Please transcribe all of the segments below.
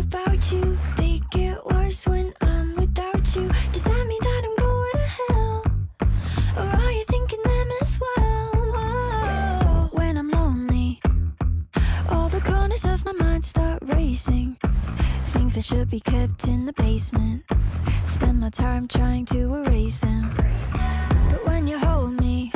about you, they get worse when I'm without you. Does that mean that I'm going to hell? Or are you thinking them as well? Whoa. When I'm lonely, all the corners of my mind start racing. Things that should be kept in the basement, spend my time trying to erase them. But when you hold me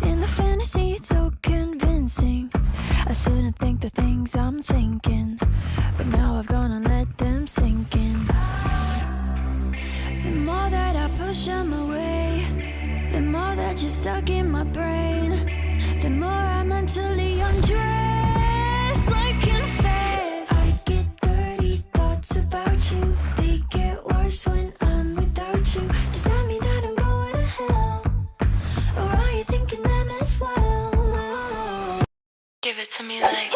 in the fantasy, it's so convincing. I shouldn't think the things I'm thinking, but now I've gone and let them sink in. The more that I push them away, the more that you're stuck in my brain, the more I mentally undress. I confess, I get dirty thoughts about you, they get worse when I'm without you. Does that mean that I'm going to hell? Or are you thinking them as well? Give it to me like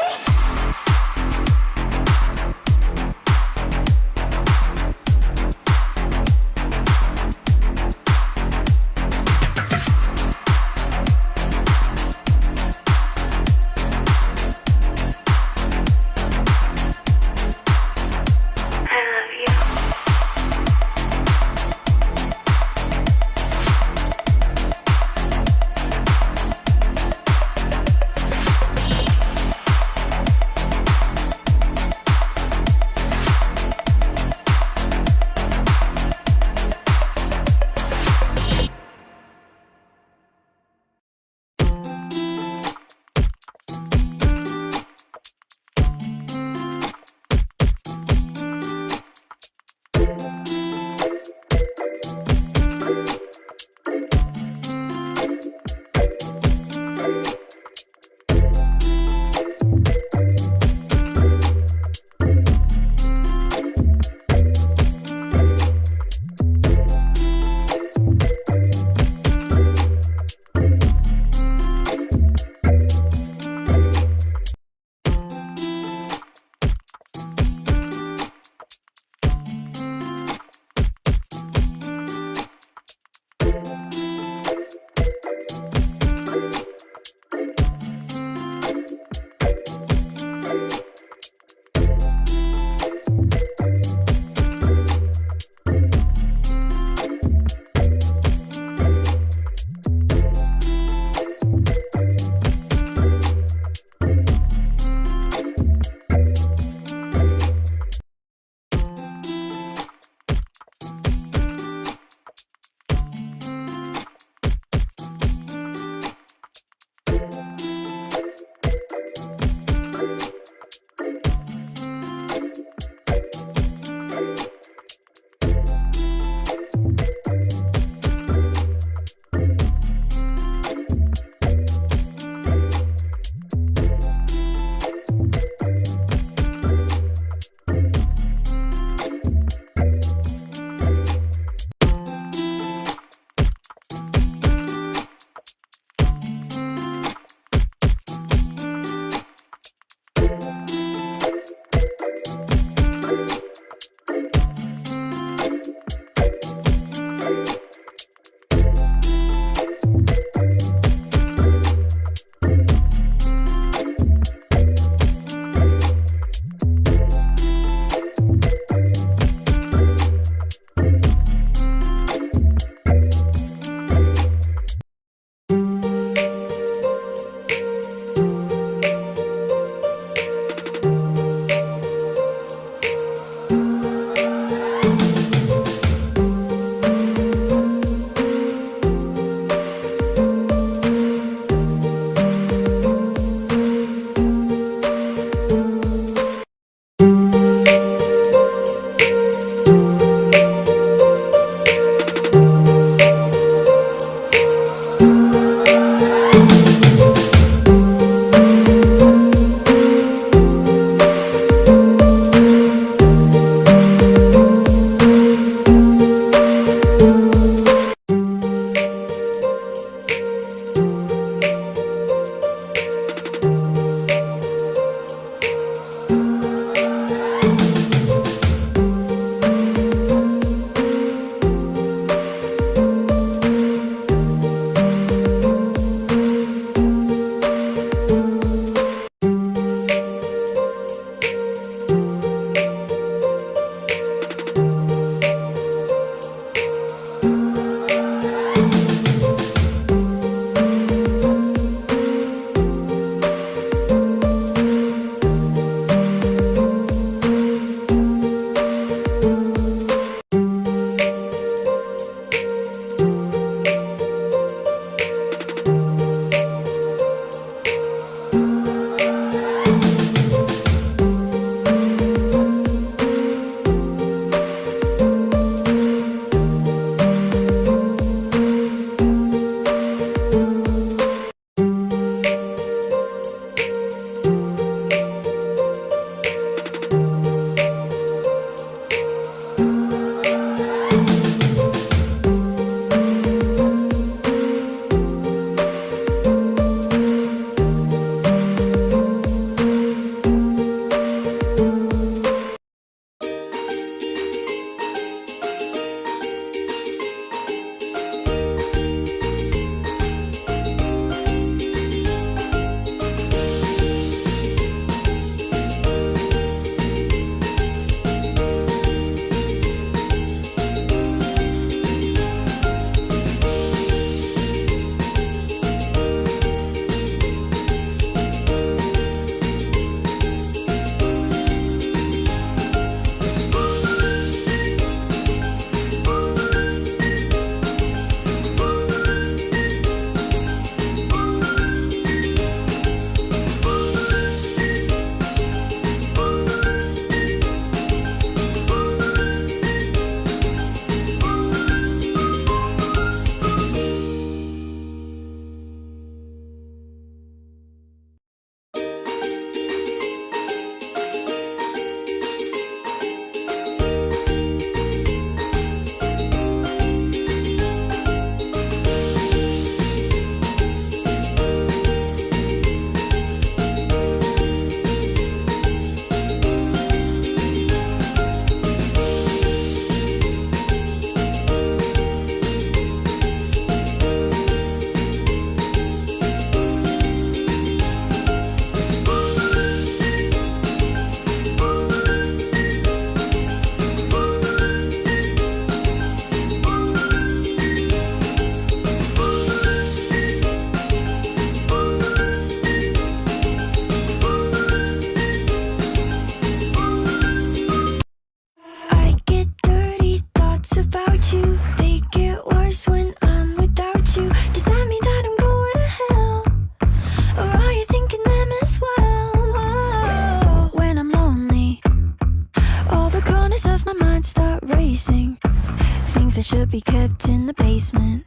that should be kept in the basement.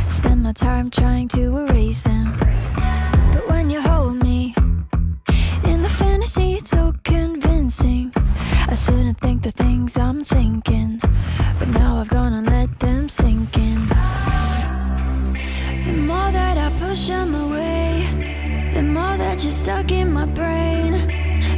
Spend my time trying to erase them. But when you hold me in the fantasy, it's so convincing. I shouldn't think the things I'm thinking, but now I've gone and let them sink in. The more that I push them away, the more that you're stuck in my brain,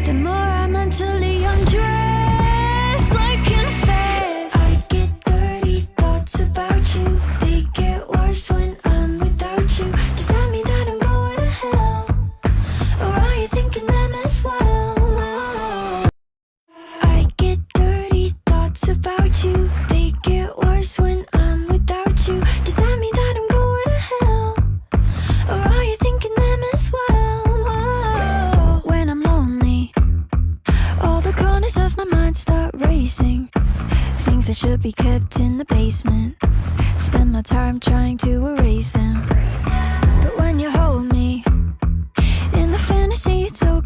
the more I mentally undress. Like confess, I get dirty thoughts about you. They get worse when I'm without you. Does that mean that I'm going to hell, or are you thinking them as well? I get dirty thoughts about you. They get worse when I'm without you. Does that mean that I'm going to hell, or are you thinking them as well? When I'm lonely, all the corners of my mind start racing. Things that should be kept in the basement. Spend my time trying to erase them. But when you hold me in the fantasy, it's so